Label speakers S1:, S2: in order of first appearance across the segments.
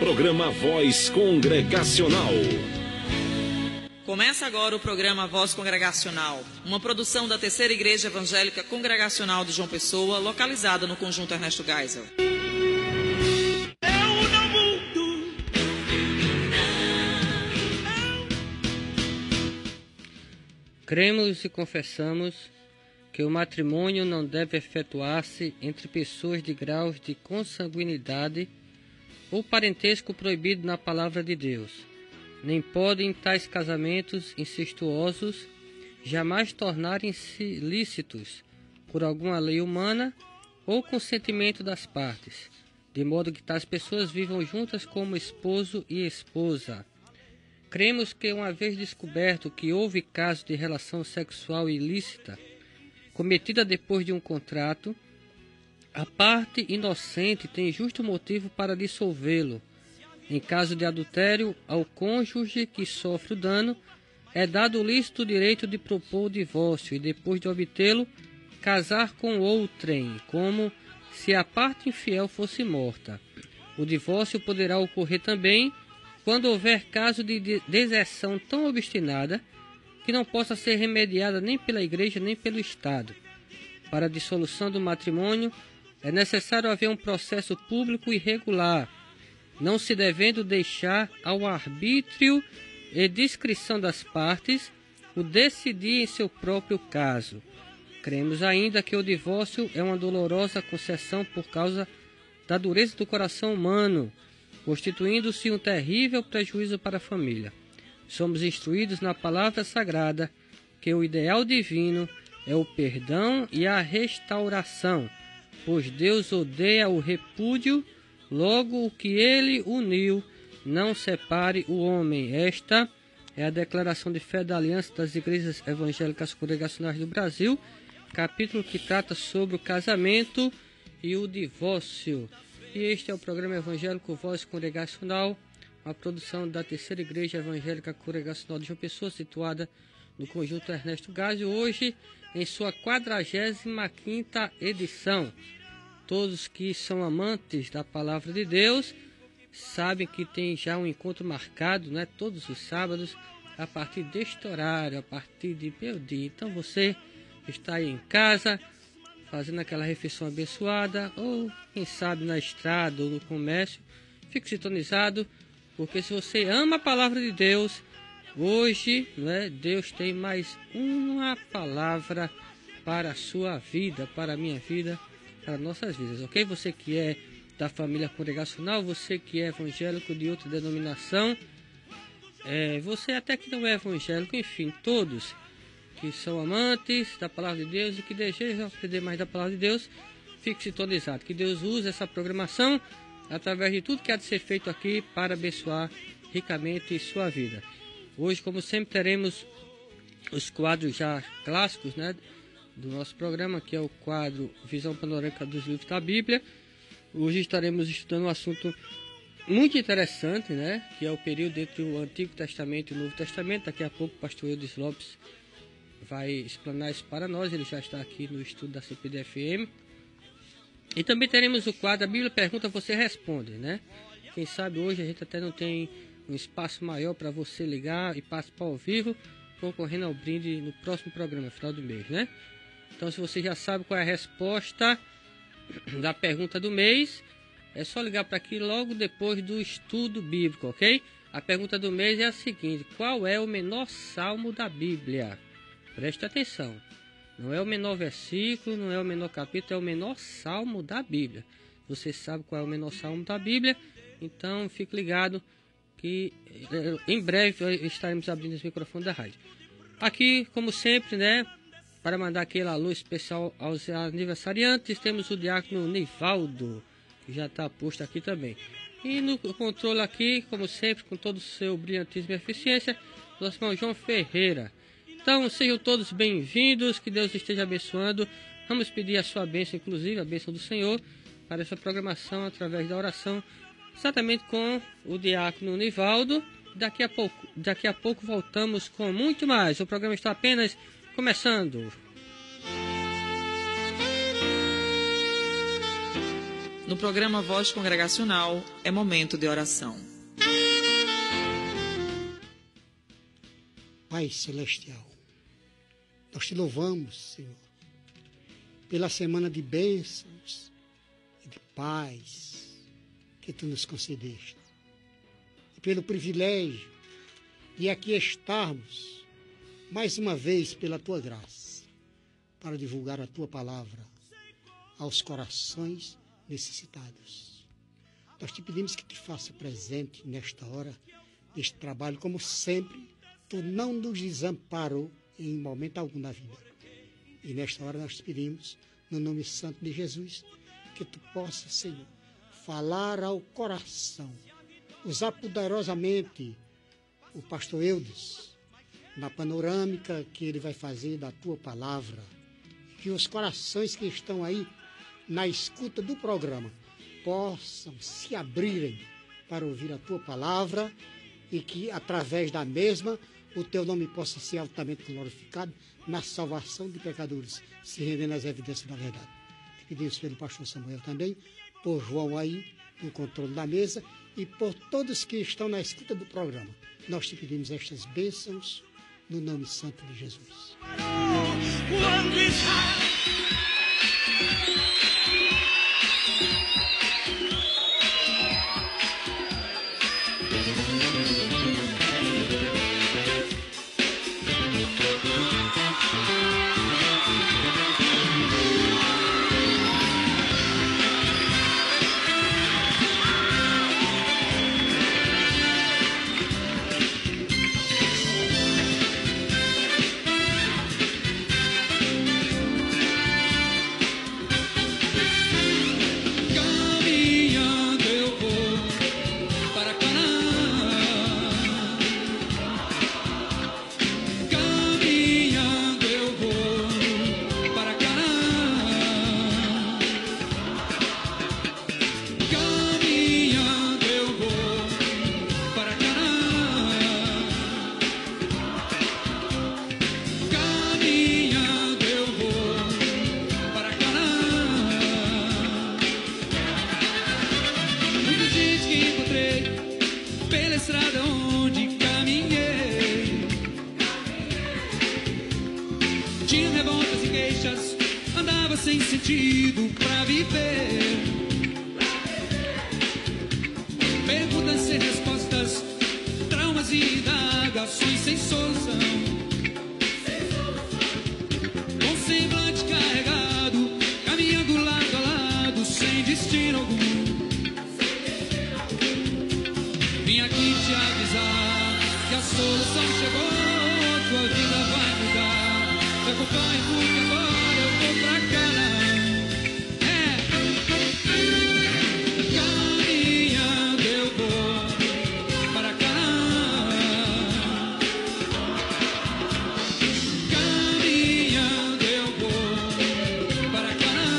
S1: Programa Voz Congregacional.
S2: Começa agora o programa Voz Congregacional, uma produção da Terceira Igreja Evangélica Congregacional de João Pessoa, localizada no Conjunto Ernesto Geisel.
S3: Cremos e confessamos que o matrimônio não deve efetuar-se entre pessoas de graus de consanguinidade ou parentesco proibido na palavra de Deus. Nem podem tais casamentos incestuosos jamais tornarem-se lícitos por alguma lei humana ou consentimento das partes, de modo que tais pessoas vivam juntas como esposo e esposa. Cremos que, uma vez descoberto que houve caso de relação sexual ilícita cometida depois de um contrato, a parte inocente tem justo motivo para dissolvê-lo. Em caso de adultério, ao cônjuge que sofre o dano é dado o lícito direito de propor o divórcio e, depois de obtê-lo, casar com outrem, como se a parte infiel fosse morta. O divórcio poderá ocorrer também quando houver caso de deserção tão obstinada que não possa ser remediada nem pela Igreja nem pelo Estado. Para a dissolução do matrimônio, é necessário haver um processo público e regular, não se devendo deixar ao arbítrio e discrição das partes o decidir em seu próprio caso. Cremos ainda que o divórcio é uma dolorosa concessão por causa da dureza do coração humano, constituindo-se um terrível prejuízo para a família. Somos instruídos na palavra sagrada que o ideal divino é o perdão e a restauração, pois Deus odeia o repúdio, logo o que ele uniu não separe o homem. Esta é a declaração de fé da Aliança das Igrejas Evangélicas Congregacionais do Brasil, capítulo que trata sobre o casamento e o divórcio. E este é o programa evangélico Voz Congregacional, uma produção da Terceira Igreja Evangélica Congregacional de João Pessoa, situada no Conjunto Ernesto Geisel, hoje em sua 45ª edição. Todos que são amantes da Palavra de Deus sabem que tem já um encontro marcado, né, todos os sábados, a partir deste horário, a partir de meio-dia. Então você está aí em casa, fazendo aquela refeição abençoada, ou quem sabe na estrada ou no comércio, fique sintonizado, porque se você ama a palavra de Deus, hoje, né, Deus tem mais uma palavra para a sua vida, para a minha vida, para nossas vidas, ok? Você que é da família congregacional, você que é evangélico de outra denominação, você até que não é evangélico, enfim, todos que são amantes da palavra de Deus e que desejam aprender mais da palavra de Deus, fique sintonizado. Que Deus use essa programação através de tudo que há de ser feito aqui para abençoar ricamente sua vida. Hoje, como sempre, teremos os quadros já clássicos, né, do nosso programa, que é o quadro Visão Panorâmica dos Livros da Bíblia. Hoje estaremos estudando um assunto muito interessante, né, que é o período entre o Antigo Testamento e o Novo Testamento. Daqui a pouco o pastor Eudes Lopes vai explanar isso para nós, ele já está aqui no estudo da CPD-FM. E também teremos o quadro A Bíblia Pergunta, Você Responde, né? Quem sabe hoje a gente até não tem um espaço maior para você ligar e participar ao vivo, concorrendo ao brinde no próximo programa, final do mês, né? Então, se você já sabe qual é a resposta da pergunta do mês, é só ligar para aqui logo depois do estudo bíblico, ok? A pergunta do mês é a seguinte: qual é o menor salmo da Bíblia? Preste atenção, não é o menor versículo, não é o menor capítulo, é o menor salmo da Bíblia. Você sabe qual é o menor salmo da Bíblia, então fique ligado que em breve estaremos abrindo esse microfone da rádio. Aqui, como sempre, né, para mandar aquele alô especial aos aniversariantes, temos o diácono Nivaldo, que já está posto aqui também. E no controle aqui, como sempre, com todo o seu brilhantismo e eficiência, nosso irmão João Ferreira. Então, sejam todos bem-vindos, que Deus esteja abençoando. Vamos pedir a sua bênção, inclusive a bênção do Senhor, para essa programação através da oração, exatamente com o diácono Nivaldo. Daqui a pouco voltamos com muito mais. O programa está apenas começando.
S2: No programa Voz Congregacional, é momento de oração.
S4: Pai Celestial, nós te louvamos, Senhor, pela semana de bênçãos e de paz que tu nos concedeste. E pelo privilégio de aqui estarmos, mais uma vez, pela tua graça, para divulgar a tua palavra aos corações necessitados. Nós te pedimos que te faça presente nesta hora, neste trabalho, como sempre, tu não nos desamparou em momento algum na vida. E nesta hora nós te pedimos, no nome santo de Jesus, que tu possas, Senhor, falar ao coração, usar poderosamente o pastor Eudes, na panorâmica que ele vai fazer da tua palavra, que os corações que estão aí na escuta do programa possam se abrirem para ouvir a tua palavra e que, através da mesma, o teu nome possa ser altamente glorificado na salvação de pecadores, se rendendo às evidências da verdade. Te pedimos pelo pastor Samuel também, por João aí, no controle da mesa, e por todos que estão na escuta do programa. Nós te pedimos estas bênçãos no nome santo de Jesus.
S5: Sem sentido pra viver. Perguntas sem respostas, traumas e indagações sem solução. Com semblante carregado, caminhando lado a lado, sem destino algum. Vim aqui te avisar que a solução chegou, tua vida vai mudar. Me acompanhe porque agora eu vou pra Canaã. Caminhando eu vou para Canaã. Caminhando eu vou para Canaã.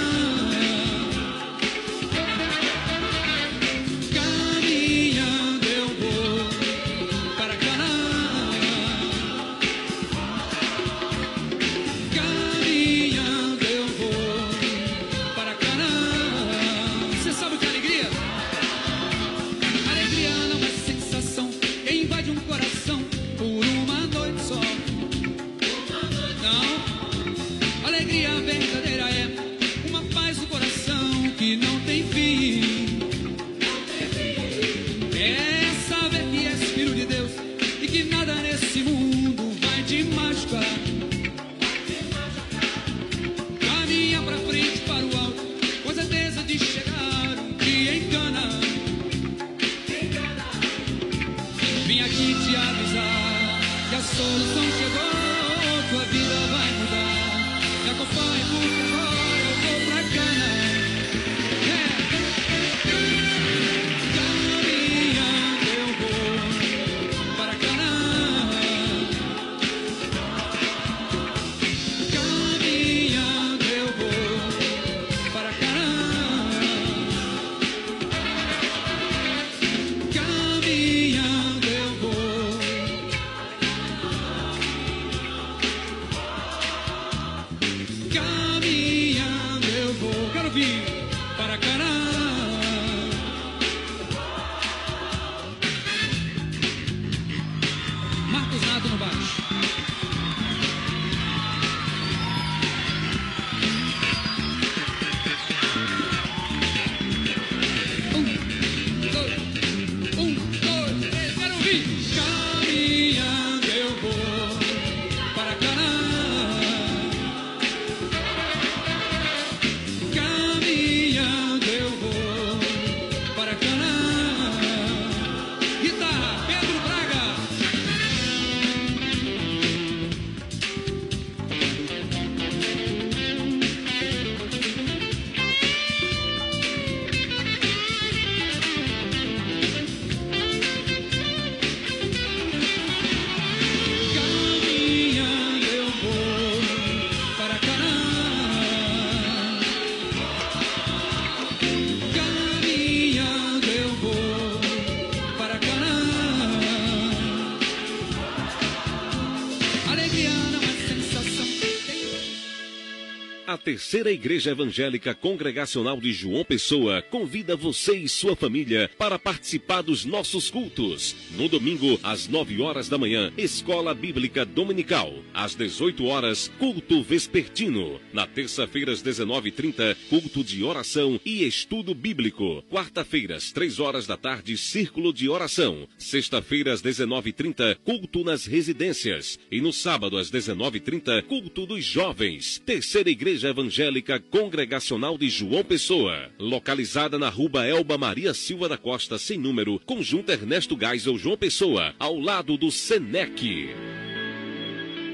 S1: A Terceira Igreja Evangélica Congregacional de João Pessoa convida você e sua família para participar dos nossos cultos. No domingo, às 9 horas da manhã, Escola Bíblica Dominical. Às 18 horas, culto vespertino. Na terça-feira, às 19h30, culto de oração e estudo bíblico. Quarta-feira, às 3 horas da tarde, círculo de oração. Sexta-feira, às 19h30, culto nas residências. E no sábado, às 19h30, culto dos jovens. Terceira Igreja Evangélica Congregacional de João Pessoa. Localizada na Rua Elba Maria Silva da Costa, sem número, Conjunto Ernesto Geisel, João Pessoa, ao lado do Senec.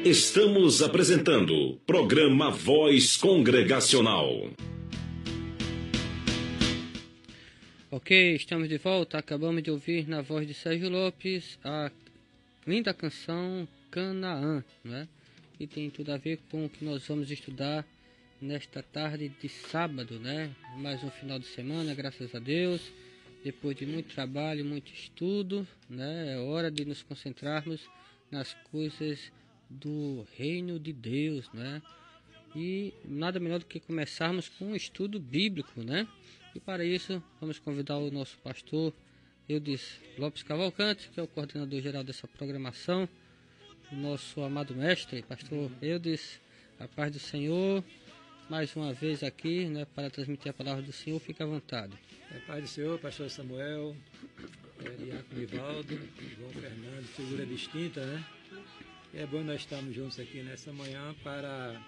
S6: Estamos apresentando programa Voz Congregacional.
S3: Ok, estamos de volta. Acabamos de ouvir na voz de Sérgio Lopes a linda canção Canaã, né? E tem tudo a ver com o que nós vamos estudar nesta tarde de sábado, né? Mais um final de semana, graças a Deus. Depois de muito trabalho, muito estudo, né? É hora de nos concentrarmos nas coisas do reino de Deus, né? E nada melhor do que começarmos com um estudo bíblico, né? E para isso, vamos convidar o nosso pastor Eudes Lopes Cavalcante, que é o coordenador geral dessa programação, o nosso amado mestre, pastor Eudes, a paz do Senhor, mais uma vez aqui, né, para transmitir a palavra do Senhor. Fique à vontade.
S7: A paz do Senhor, pastor Samuel, Diácono Nivaldo, João Fernando, figura distinta, né? É bom nós estarmos juntos aqui nessa manhã para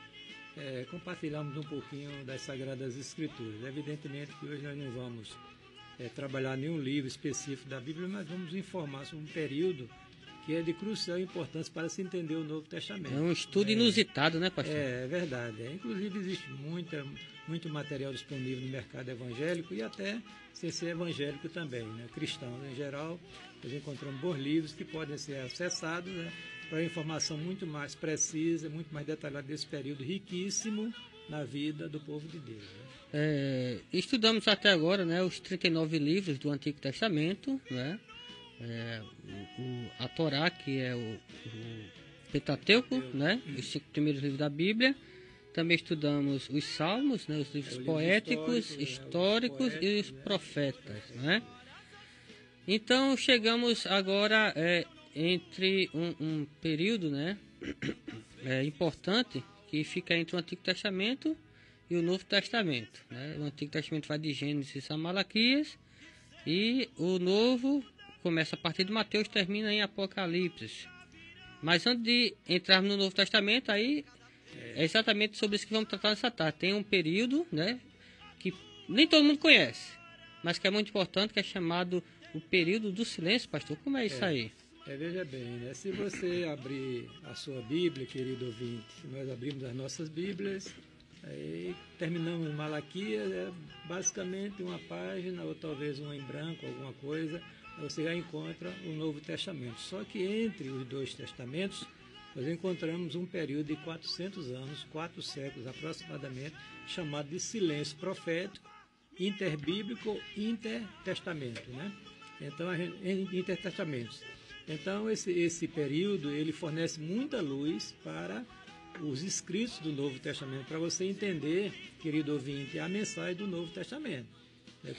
S7: compartilharmos um pouquinho das Sagradas Escrituras. Evidentemente que hoje nós não vamos trabalhar nenhum livro específico da Bíblia, mas vamos informar sobre um período que é de crucial importância para se entender o Novo Testamento.
S3: É um estudo inusitado, né, pastor?
S7: É verdade. Inclusive existe muito material disponível no mercado evangélico e até sem ser evangélico também, né? Cristãos em geral, nós encontramos bons livros que podem ser acessados, né, para informação muito mais precisa, muito mais detalhada desse período riquíssimo na vida do povo de Deus, né?
S3: Estudamos até agora, né, os 39 livros do Antigo Testamento, né? A Torá, que é o Pentateuco, né? Os 5 primeiros livros da Bíblia. Também estudamos os Salmos, né? Os livros poéticos, históricos e os profetas, né? Então chegamos agora entre um período, né, importante, que fica entre o Antigo Testamento e o Novo Testamento, né? O Antigo Testamento vai de Gênesis a Malaquias e o Novo começa a partir de Mateus e termina em Apocalipse. Mas antes de entrarmos no Novo Testamento, aí é exatamente sobre isso que vamos tratar nessa tarde. Tem um período, né, que nem todo mundo conhece, mas que é muito importante, que é chamado o período do silêncio, pastor. Como é isso aí?
S7: Veja bem, né? Se você abrir a sua Bíblia, querido ouvinte, nós abrimos as nossas Bíblias, aí terminamos Malaquias, basicamente uma página, ou talvez uma em branco, alguma coisa, você já encontra o Novo Testamento. Só que entre os dois testamentos, nós encontramos um período de 400 anos, 4 séculos aproximadamente, chamado de silêncio profético, interbíblico e intertestamento, né? Então, intertestamentos. Então, esse período, ele fornece muita luz para os escritos do Novo Testamento, para você entender, querido ouvinte, a mensagem do Novo Testamento.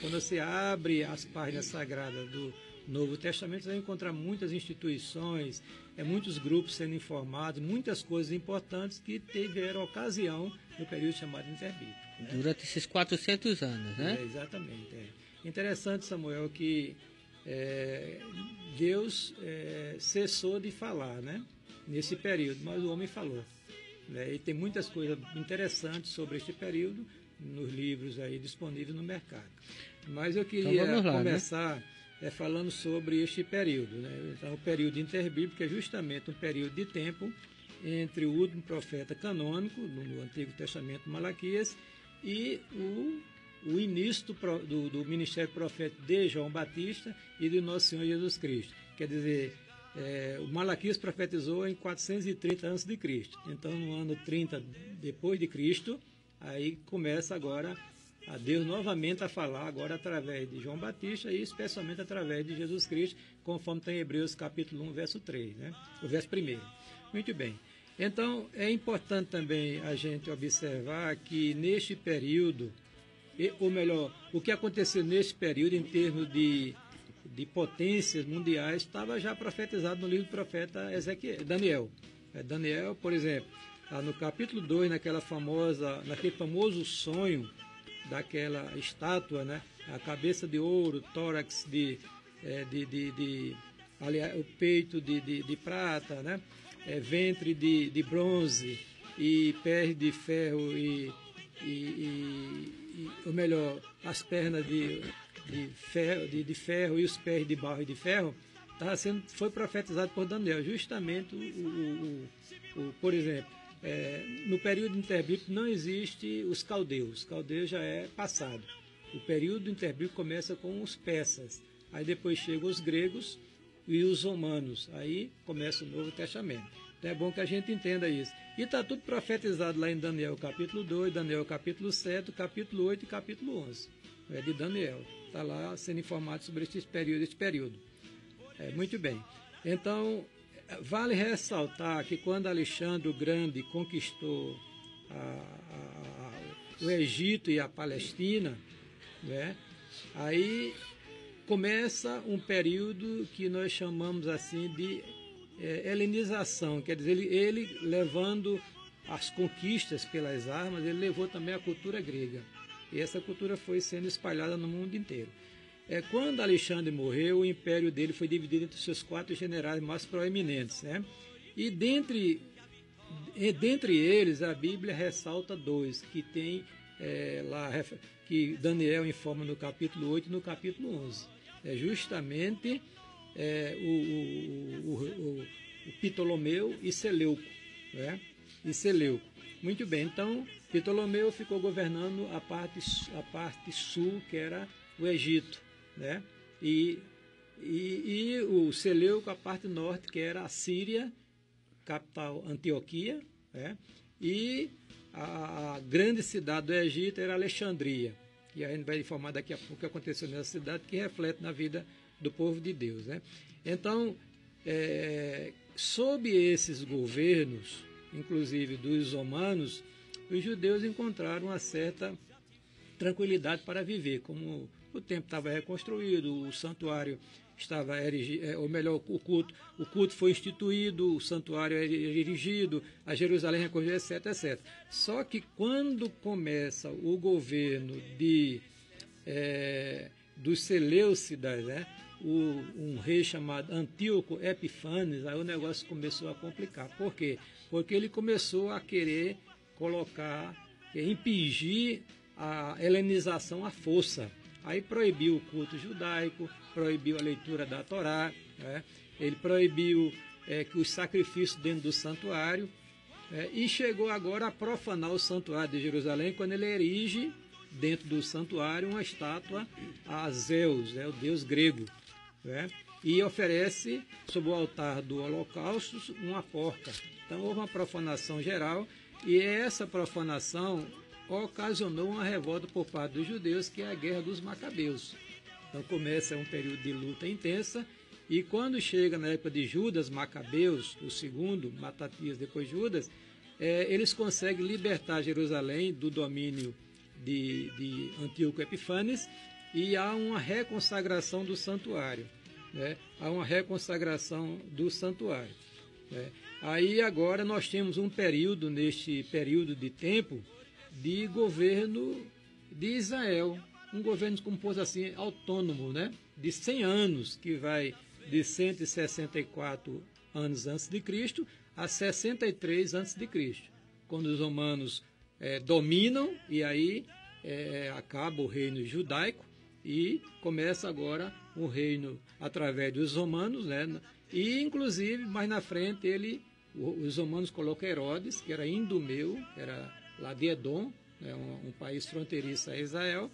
S7: Quando você abre as páginas sagradas do Novo Testamento, você vai encontrar muitas instituições, muitos grupos sendo informados, muitas coisas importantes que tiveram ocasião no período chamado interbíblico, né?
S3: Durante esses 400 anos, né?
S7: Exatamente. Interessante, Samuel, que Deus cessou de falar, né, nesse período, mas o homem falou, né? E tem muitas coisas interessantes sobre este período nos livros aí disponíveis no mercado. Mas eu queria começar falando sobre este período, né? Então, o período interbíblico é justamente um período de tempo entre o último profeta canônico no Antigo Testamento, Malaquias, e o início do ministério profético de João Batista e de Nosso Senhor Jesus Cristo. Quer dizer, o Malaquias profetizou em 430 a.C. Então, no ano 30 depois de Cristo, aí começa agora a Deus novamente a falar, agora através de João Batista e especialmente através de Jesus Cristo, conforme está em Hebreus capítulo 1, verso 3, né? O verso 1. Muito bem. Então, é importante também a gente observar que neste período, ou melhor, o que aconteceu neste período em termos de potências mundiais estava já profetizado no livro do profeta Daniel. Daniel, por exemplo, no capítulo 2, naquele famoso sonho daquela estátua, né? A cabeça de ouro, tórax aliás, o peito de prata, né? Ventre de bronze e pés de ferro ou melhor, as pernas de ferro e os pés de barro e de ferro, foi profetizado por Daniel. Justamente, por exemplo, no período interbíblico não existe os caldeus. Os caldeus já é passado. O período interbíblico começa com os persas. Aí depois chegam os gregos e os romanos. Aí começa o Novo Testamento. Então é bom que a gente entenda isso. E está tudo profetizado lá em Daniel capítulo 2, Daniel capítulo 7, capítulo 8 e capítulo 11. É de Daniel. Está lá sendo informado sobre este período. Muito bem. Então, vale ressaltar que quando Alexandre o Grande conquistou o Egito e a Palestina, né, aí começa um período que nós chamamos assim de helenização, quer dizer, ele levando as conquistas pelas armas, ele levou também a cultura grega. E essa cultura foi sendo espalhada no mundo inteiro. Quando Alexandre morreu, o império dele foi dividido entre seus 4 generais mais proeminentes, né? E dentre eles, a Bíblia ressalta 2, que tem que Daniel informa no capítulo 8 e no capítulo 11. É justamente o Ptolomeu e Seleuco, né? Muito bem, então Ptolomeu ficou governando a parte sul, que era o Egito, né? E o Seleuco a parte norte, que era a Síria, capital Antioquia, né? E a grande cidade do Egito era Alexandria. E a gente vai informar daqui a pouco o que aconteceu nessa cidade, que reflete na vida do povo de Deus, né? Então, sob esses governos, inclusive dos romanos, os judeus encontraram uma certa tranquilidade para viver, como o templo estava reconstruído, o santuário estava erigido, ou melhor, o culto foi instituído, o santuário era erigido, a Jerusalém reconstruída, etc, etc. Só que quando começa o governo dos Seleucidas, né, um rei chamado Antíoco Epifanes, aí o negócio começou a complicar. Por quê? Porque ele começou a querer impingir a helenização à força. Aí proibiu o culto judaico, proibiu a leitura da Torá, né? Ele proibiu que os sacrifícios dentro do santuário, e chegou agora a profanar o santuário de Jerusalém, quando ele erige dentro do santuário uma estátua a Zeus, o deus grego, né? E oferece sob o altar do holocausto uma porca. Então houve uma profanação geral, e essa profanação ocasionou uma revolta por parte dos judeus, que é a Guerra dos Macabeus. Então começa um período de luta intensa, e quando chega na época de Judas Macabeus, o segundo, Matatias depois Judas, eles conseguem libertar Jerusalém do domínio de Antíoco Epifanes, e há uma reconsagração do santuário, né? Há uma reconsagração do santuário, né? Aí agora nós temos um período, neste período de tempo, de governo de Israel, um governo composto assim, autônomo, né? De 100 anos, que vai de 164 anos antes de Cristo a 63 antes de Cristo, quando os romanos dominam, e aí acaba o reino judaico e começa agora o reino através dos romanos, né? E inclusive mais na frente os romanos colocam Herodes, que era Indomeu, era lá de Edom, né, um país fronteiriço a Israel,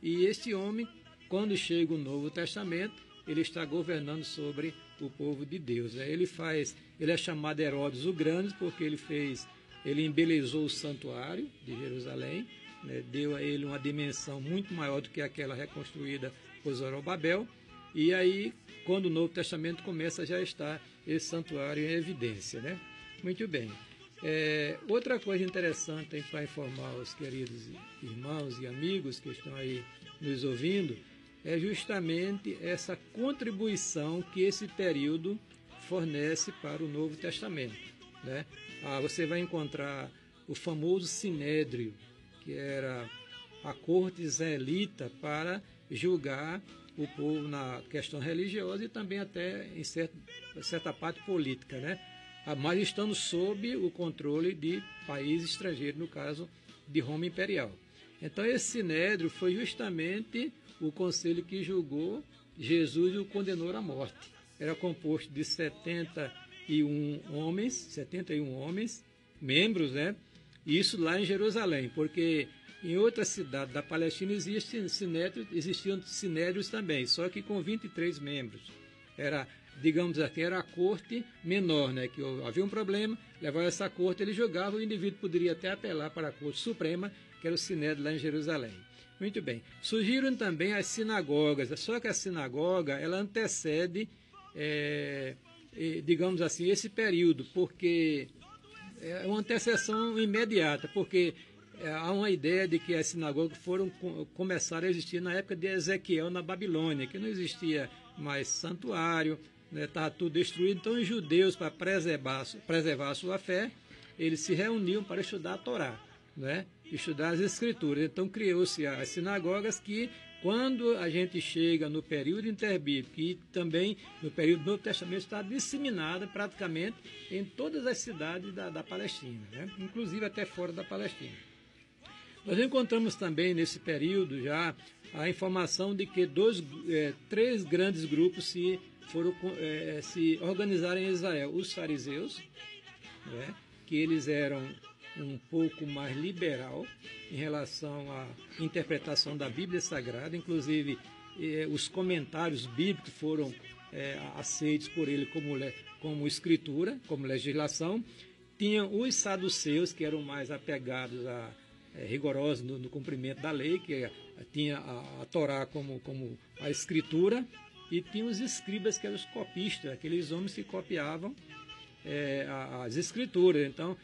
S7: e este homem, quando chega o Novo Testamento, ele está governando sobre o povo de Deus, né? Ele é chamado Herodes o Grande, porque ele embelezou o santuário de Jerusalém, né, deu a ele uma dimensão muito maior do que aquela reconstruída por Zorobabel, e aí, quando o Novo Testamento começa, já está esse santuário em evidência, né? Muito bem. Outra coisa interessante para informar os queridos irmãos e amigos que estão aí nos ouvindo é justamente essa contribuição que esse período fornece para o Novo Testamento, né? Você vai encontrar o famoso Sinédrio, que era a corte israelita para julgar o povo na questão religiosa e também até em certa parte política, né? Mas estando sob o controle de países estrangeiros, no caso de Roma Imperial. Então esse Sinédrio foi justamente o conselho que julgou Jesus e o condenou à morte. Era composto de 71 homens, membros, né? Isso lá em Jerusalém, porque em outras cidades da Palestina existiam sinédrios também, só que com 23 membros. Era, digamos assim, era a corte menor, né? Que havia um problema, levava essa corte, ele julgava, o indivíduo poderia até apelar para a corte suprema, que era o sinédrio lá em Jerusalém. Muito bem. Surgiram também as sinagogas, só que a sinagoga, ela antecede, digamos assim, esse período, porque é uma antecessão imediata, porque há uma ideia de que as sinagogas começaram a existir na época de Ezequiel na Babilônia, que não existia mais santuário, estava, né, tudo destruído. Então os judeus, para preservar a sua fé, eles se reuniam para estudar a Torá, né? Estudar as Escrituras. Então criou-se as sinagogas que, quando a gente chega no período interbíblico e também no período do Novo Testamento, está disseminada praticamente em todas as cidades da Palestina, né? Inclusive até fora da Palestina. Nós encontramos também nesse período já a informação de que três grandes grupos se organizaram em Israel. Os fariseus, né, que eles eram um pouco mais liberal em relação à interpretação da Bíblia Sagrada, inclusive os comentários bíblicos foram aceitos por ele como escritura, como legislação. Tinham os saduceus, que eram mais apegados rigorosos no cumprimento da lei, que tinha a Torá como a escritura, e tinha os escribas, que eram os copistas, aqueles homens que copiavam as escrituras. Então,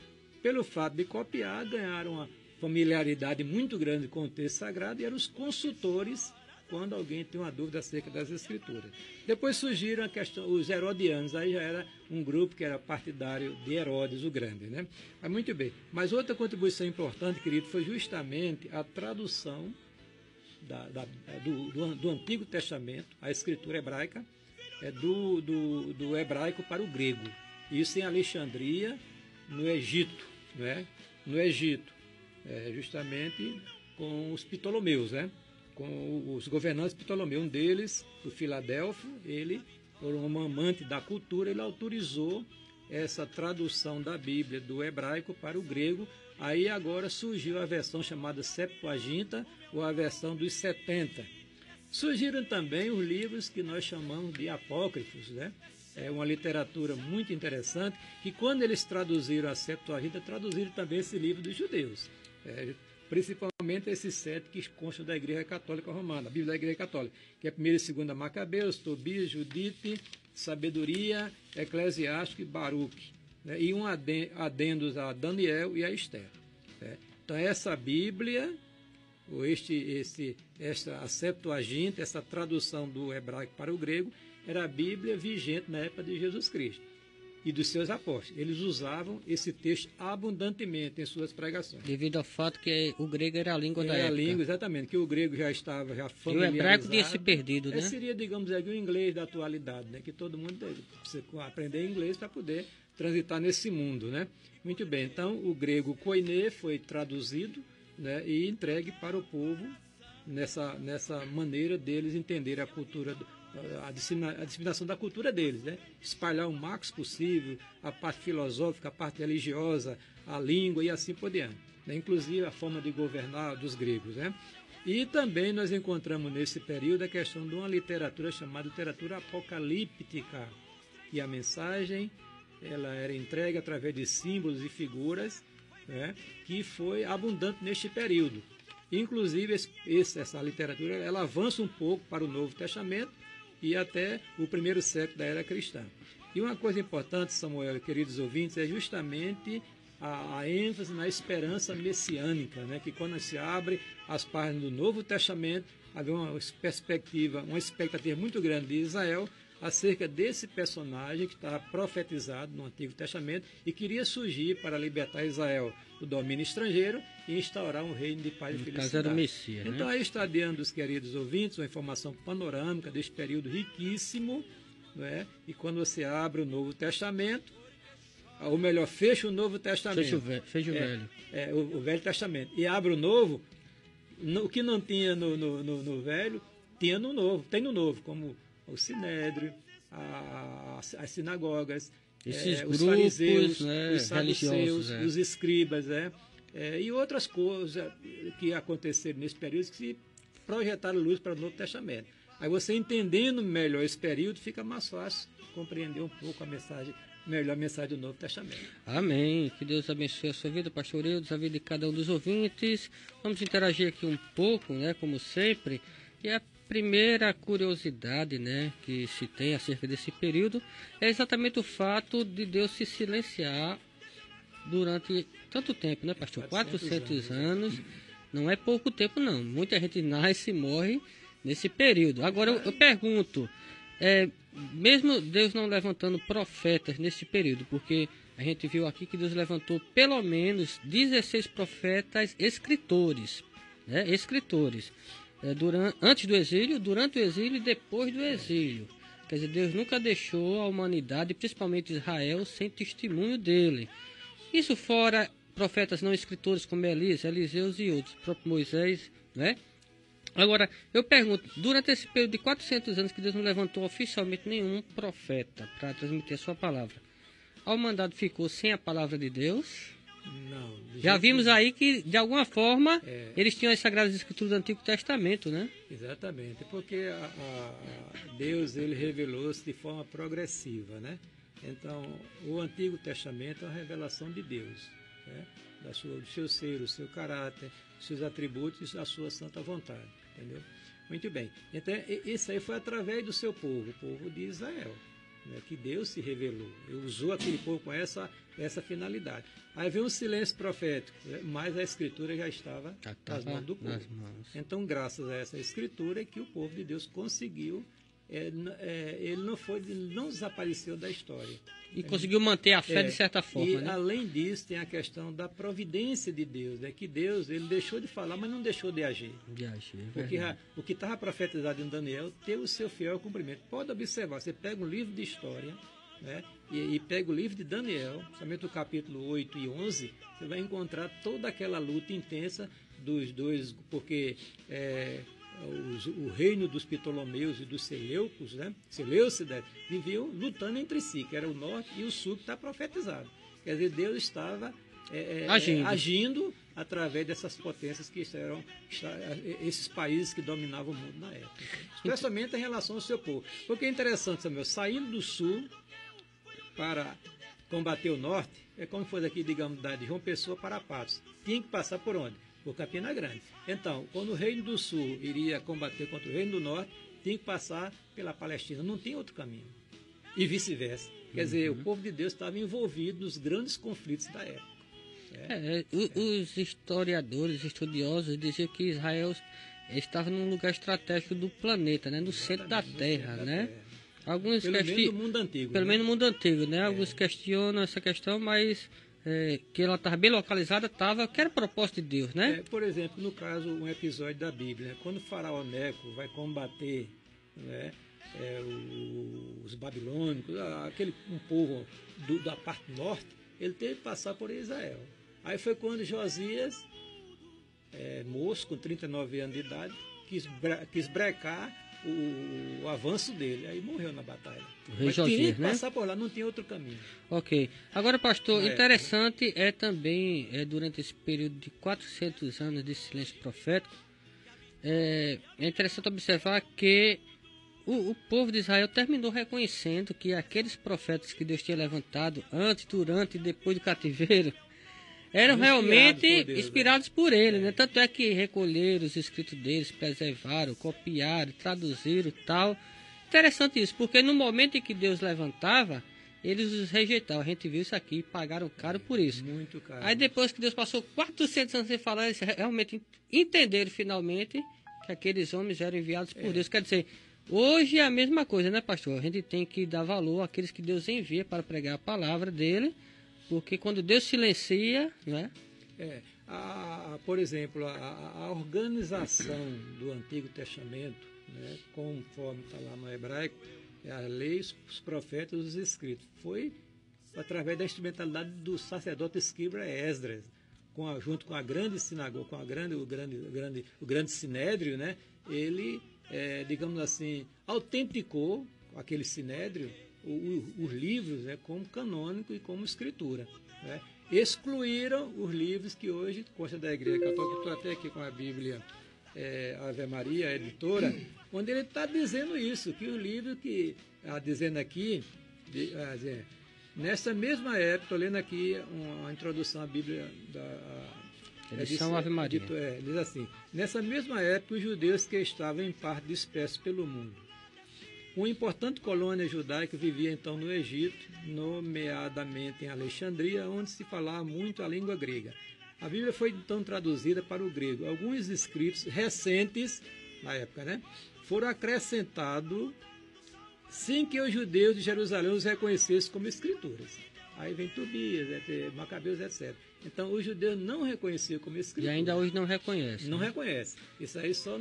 S7: pelo fato de copiar, ganharam uma familiaridade muito grande com o texto sagrado e eram os consultores quando alguém tem uma dúvida acerca das escrituras. Depois surgiram os herodianos, aí já era um grupo que era partidário de Herodes o Grande, né? Mas muito bem. Mas outra contribuição importante, querido, foi justamente a tradução do Antigo Testamento, a escritura hebraica, do hebraico para o grego. Isso em Alexandria, no Egito, né? No Egito, justamente com os Ptolomeus, né? Com os governantes Ptolomeu. Um deles, o Filadélfio, ele, por um amante da cultura, ele autorizou essa tradução da Bíblia do hebraico para o grego. Aí agora surgiu a versão chamada Septuaginta, ou a versão dos 70. Surgiram também os livros que nós chamamos de apócrifos, né? É uma literatura muito interessante, que quando eles traduziram a Septuaginta, traduziram também esse livro dos judeus. Principalmente esses 7 que constam da Igreja Católica Romana, a Bíblia da Igreja Católica, que é 1ª e 2ª Macabeus, Tobias, Judite, Sabedoria, Eclesiástico e Baruque, né? E um adendos a Daniel e a Esther. Então essa Bíblia, ou a Septuaginta, essa tradução do hebraico para o grego, era a Bíblia vigente na época de Jesus Cristo e dos seus apóstolos. Eles usavam esse texto abundantemente em suas pregações.
S3: Devido ao fato que o grego era a língua da época.
S7: Era a língua, exatamente, que o grego já estava familiarizado.
S3: E o hebraico tinha se perdido, né?
S7: Seria, digamos, o inglês da atualidade, né? Que todo mundo precisa aprender inglês para poder transitar nesse mundo, né? Muito bem, então o grego koiné foi traduzido, né, e entregue para o povo nessa maneira deles entenderem a cultura, a disseminação da cultura deles, né? Espalhar o máximo possível a parte filosófica, a parte religiosa, a língua e assim por diante, né? Inclusive a forma de governar dos gregos, né? E também nós encontramos nesse período a questão de uma literatura chamada literatura apocalíptica, e a mensagem ela era entregue através de símbolos e figuras, né, que foi abundante neste período. Inclusive essa literatura ela avança um pouco para o Novo Testamento e até o 1º século da era cristã. E uma coisa importante, Samuel, queridos ouvintes, é justamente a ênfase na esperança messiânica, né? Que quando se abre as páginas do Novo Testamento, havia uma expectativa muito grande de Israel acerca desse personagem que estava profetizado no Antigo Testamento e queria surgir para libertar Israel do domínio estrangeiro e instaurar um reino de paz e felicidade.
S3: Era o Messias, né?
S7: Então, aí está diante dos queridos ouvintes uma informação panorâmica deste período riquíssimo, né? E quando você abre o Novo Testamento, ou melhor, fecha o Novo Testamento.
S3: Fecha o Velho.
S7: O Velho Testamento. E abre o Novo, o que não tinha no Velho, tinha no Novo. Tem no Novo, como o Sinédrio, as sinagogas,
S3: esses
S7: os
S3: grupos,
S7: fariseus,
S3: né,
S7: os saduceus,
S3: religiosos,
S7: os escribas, e outras coisas que aconteceram nesse período que se projetaram luz para o Novo Testamento. Aí você entendendo melhor esse período, fica mais fácil compreender um pouco a mensagem do Novo Testamento.
S3: Amém. Que Deus abençoe a sua vida, pastor Eudes, a vida de cada um dos ouvintes. Vamos interagir aqui um pouco, né, como sempre. E a primeira curiosidade, né, que se tem acerca desse período é exatamente o fato de Deus se silenciar durante tanto tempo, né, pastor? 400 anos. Não é pouco tempo, não. Muita gente nasce e morre nesse período. Agora eu pergunto, mesmo Deus não levantando profetas nesse período, porque a gente viu aqui que Deus levantou pelo menos 16 profetas escritores, né? Antes do exílio, durante o exílio e depois do exílio. Quer dizer, Deus nunca deixou a humanidade, principalmente Israel, sem testemunho dele. Isso fora profetas não escritores como Elias, Eliseus e outros, o próprio Moisés, né? Agora, eu pergunto, durante esse período de 400 anos que Deus não levantou oficialmente nenhum profeta para transmitir a sua palavra, a humanidade ficou sem a palavra de Deus?
S7: Não.
S3: Já vimos aí que, de alguma forma, eles tinham as Sagradas Escrituras do Antigo Testamento, né?
S7: Exatamente, porque Deus ele revelou-se de forma progressiva, né? Então, o Antigo Testamento é uma revelação de Deus, né? Do seu ser, o seu caráter, os seus atributos e a sua santa vontade, entendeu? Muito bem. Então, isso aí foi através do seu povo, o povo de Israel, né, que Deus se revelou. Ele usou aquele povo com essa finalidade. Aí veio um silêncio profético, mas a Escritura já estava nas mãos do povo. Então, graças a essa Escritura é que o povo de Deus conseguiu, ele não desapareceu da história.
S3: E conseguiu manter a fé de certa forma.
S7: E
S3: né?
S7: além disso, tem a questão da providência de Deus, né? Que Deus ele deixou de falar, mas não deixou de agir. Porque o que estava profetizado em Daniel teve o seu fiel cumprimento. Pode observar, você pega um livro de história, né? E pega o livro de Daniel, somente o capítulo 8 e 11, você vai encontrar toda aquela luta intensa dos dois, porque o reino dos Ptolomeus e dos Seleucos, né? Seleucidas, viviam lutando entre si, que era o norte e o sul que está profetizado. Quer dizer, Deus estava agindo através dessas potências que eram esses países que dominavam o mundo na época. Especialmente em relação ao seu povo. Porque é interessante, Samuel, saindo do sul para combater o norte, é como foi daqui, digamos, de João Pessoa para Patos. Tinha que passar por onde? Por Campina Grande. Então, quando o Reino do Sul iria combater contra o Reino do Norte, tinha que passar pela Palestina. Não tem outro caminho. E vice-versa. Quer dizer, o povo de Deus estava envolvido nos grandes conflitos da época.
S3: Os historiadores, estudiosos diziam que Israel estava num lugar estratégico do planeta, né? No centro da Terra, né? Alguns
S7: pelo menos no mundo antigo.
S3: Pelo menos no mundo antigo, né? Alguns questionam essa questão, mas que ela estava bem localizada, que era propósito de Deus, né?
S7: Por exemplo, no caso, um episódio da Bíblia, né? Quando o faraó Neco vai combater, né, os babilônicos, um povo da parte norte, ele teve que passar por Israel. Aí foi quando Josias, moço, com 39 anos de idade, quis brecar o avanço dele, aí morreu na batalha. Mas tinha que passar por lá, não tinha outro caminho.
S3: Ok. Agora, pastor, interessante também, durante esse período de 400 anos de silêncio profético, é interessante observar que o povo de Israel terminou reconhecendo que aqueles profetas que Deus tinha levantado antes, durante e depois do cativeiro eram realmente inspirados por ele, né? Tanto é que recolheram os escritos deles, preservaram, copiaram, traduziram e tal. Interessante isso, porque no momento em que Deus levantava, eles os rejeitavam. A gente viu isso aqui, pagaram caro por isso.
S7: Muito caro.
S3: Aí depois que Deus passou 400 anos sem falar, eles realmente entenderam finalmente que aqueles homens eram enviados por Deus. Quer dizer, hoje é a mesma coisa, né, pastor? A gente tem que dar valor àqueles que Deus envia para pregar a palavra dele, porque quando Deus silencia, né?
S7: Por exemplo, a organização do Antigo Testamento, né, conforme está lá no hebraico, a lei, os profetas, os escritos, foi através da instrumentalidade do sacerdote escriba Esdras, junto com a grande sinagoga, com o grande sinédrio, né? Ele, digamos assim, autenticou aquele sinédrio, os livros, né, como canônico e como escritura, né? Excluíram os livros que hoje constam da Igreja Católica. Estou até aqui com a Bíblia Ave Maria, a editora, onde ele está dizendo isso, que o livro que está dizendo aqui, nessa mesma época, estou lendo aqui uma introdução à Bíblia da
S3: edição Ave Maria.
S7: Diz assim: nessa mesma época, os judeus que estavam em parte dispersos pelo mundo. Uma importante colônia judaica vivia então no Egito, nomeadamente em Alexandria, onde se falava muito a língua grega. A Bíblia foi então traduzida para o grego. Alguns escritos recentes, na época, né, foram acrescentados sem que os judeus de Jerusalém os reconhecessem como escrituras. Aí vem Tobias, Macabeus, etc. Então, os judeus não reconheciam como escritura.
S3: E ainda hoje não reconhecem.
S7: Não reconhece. Isso aí só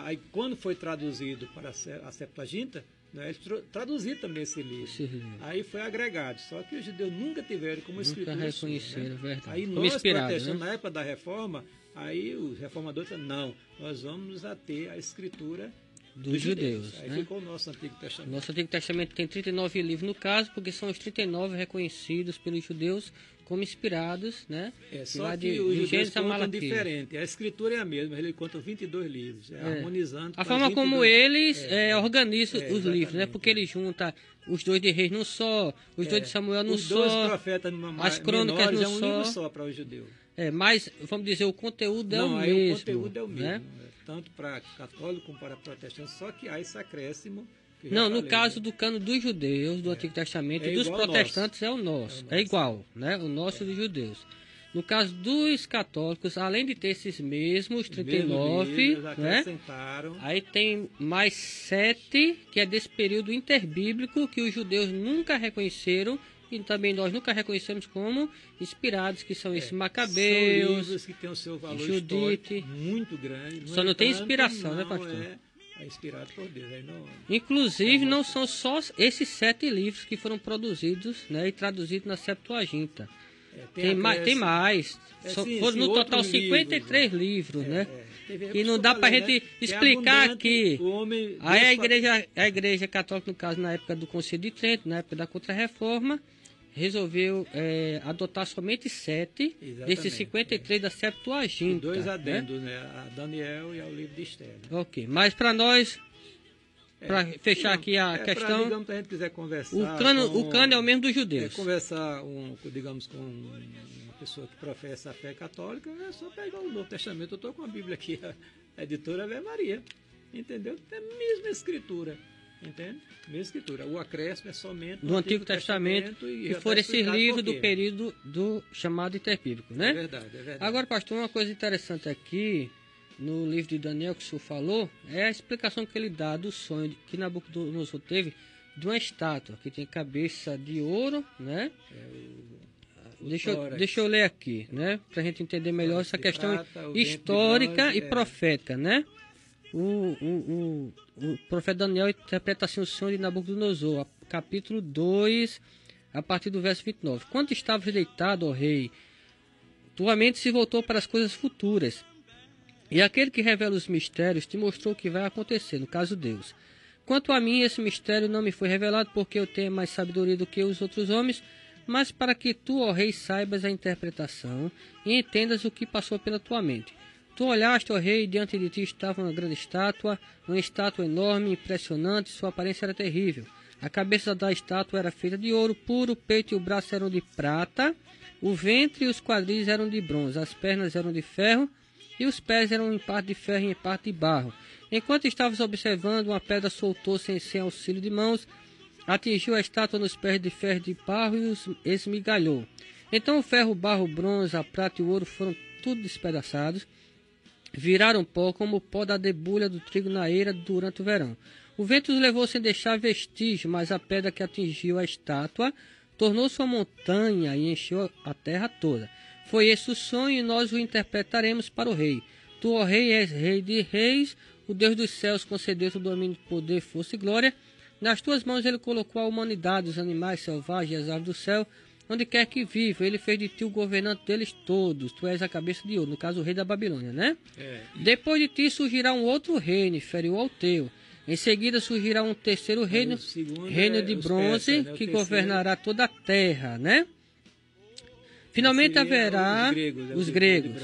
S7: aí, quando foi traduzido para a Septuaginta, né, eles traduziram também esse livro. Aí foi agregado. Só que os judeus nunca tiveram como escritura.
S3: Nunca reconheceram, né? Verdade.
S7: Aí
S3: como
S7: nós,
S3: inspirado, né?
S7: na época da Reforma, aí os reformadores falaram, não, nós vamos nos ater à escritura dos judeus. Aí
S3: né?
S7: ficou o nosso Antigo Testamento.
S3: Nosso Antigo Testamento tem 39 livros no caso, porque são os 39 reconhecidos pelos judeus como inspirados, né?
S7: Só que os judeus contam diferente. A escritura é a mesma, eles contam 22 livros, harmonizando.
S3: A forma como eles organizam os livros, né? Porque eles juntam os 2 de Reis num só, os 2 de Samuel num só,
S7: os 2 profetas
S3: as crônicas num
S7: é um livro só para os judeus.
S3: Mas, vamos dizer, o conteúdo é o mesmo.
S7: Não, o conteúdo é o mesmo,
S3: né?
S7: Tanto para católico como para protestante, só que há esse acréscimo.
S3: Não, no caso do cano dos judeus, do Antigo Testamento, e dos protestantes é o nosso. É igual, né? O nosso dos judeus. No caso dos católicos, além de ter esses mesmos 39, né? Aí tem mais 7, que é desse período interbíblico, que os judeus nunca reconheceram, e também nós nunca reconhecemos como inspirados, que são esses Macabeus,
S7: são livros que têm o seu valor
S3: Judite,
S7: muito grande.
S3: Só não tem inspiração, né, pastor?
S7: É inspirado por Deus. Aí não,
S3: inclusive, não são só esses 7 livros que foram produzidos, né, e traduzidos na Septuaginta. Tem mais. Foram no total 53 livros, né? E não dá para a gente explicar aqui. Aí a igreja católica, no caso, na época do Concílio de Trento, na época da Contra-Reforma, resolveu adotar somente 7 desses 53 da Septuaginta.
S7: E 2 adendos, né? A Daniel e ao livro de Esther. Né?
S3: Ok, mas para nós, para fechar aqui a questão,
S7: digamos, se a gente quiser conversar,
S3: o cano é o mesmo dos judeus.
S7: Conversar, digamos, com uma pessoa que professa a fé católica, é só pegar o Novo Testamento. Eu estou com a Bíblia aqui, a editora Ave Maria, entendeu? É a mesma escritura. Entende? Mesma escritura. O acréscimo é somente
S3: do Antigo Testamento, que foram esses livros do período do chamado interbíblico, né?
S7: É verdade, é verdade.
S3: Agora, pastor, uma coisa interessante aqui, no livro de Daniel que o senhor falou, é a explicação que ele dá do sonho que Nabucodonosor teve de uma estátua que tem cabeça de ouro, né? Deixa eu ler aqui, né? Para a gente entender melhor essa questão histórica e profética, né? O profeta Daniel interpreta assim o sonho de Nabucodonosor, capítulo 2, a partir do verso 29. Quando estavas deitado, ó rei, tua mente se voltou para as coisas futuras, e aquele que revela os mistérios te mostrou o que vai acontecer, no caso Deus. Quanto a mim, esse mistério não me foi revelado, porque eu tenho mais sabedoria do que os outros homens, mas para que tu, ó rei, saibas a interpretação e entendas o que passou pela tua mente. Tu olhaste, ó rei, e diante de ti estava uma grande estátua, uma estátua enorme, impressionante, sua aparência era terrível. A cabeça da estátua era feita de ouro puro, o peito e o braço eram de prata, o ventre e os quadris eram de bronze, as pernas eram de ferro, e os pés eram em parte de ferro e em parte de barro. Enquanto estavas observando, uma pedra soltou-se sem auxílio de mãos, atingiu a estátua nos pés de ferro de barro e os esmigalhou. Então o ferro, o barro, o bronze, a prata e o ouro foram tudo despedaçados, viraram pó como o pó da debulha do trigo na eira durante o verão. O vento os levou sem deixar vestígio, mas a pedra que atingiu a estátua tornou-se uma montanha e encheu a terra toda. Foi esse o sonho e nós o interpretaremos para o rei. Tu, ó rei, és rei de reis, o Deus dos céus concedeu-te o domínio, poder, força e glória. Nas tuas mãos ele colocou a humanidade, os animais selvagens e as aves do céu, onde quer que vivam. Ele fez de ti o governante deles todos. Tu és a cabeça de ouro, no caso o rei da Babilônia, né? Depois de ti surgirá um outro reino, inferior ao teu. Em seguida surgirá um terceiro reino, reino de bronze, persas, né? Que governará toda a terra, né? Finalmente haverá os gregos.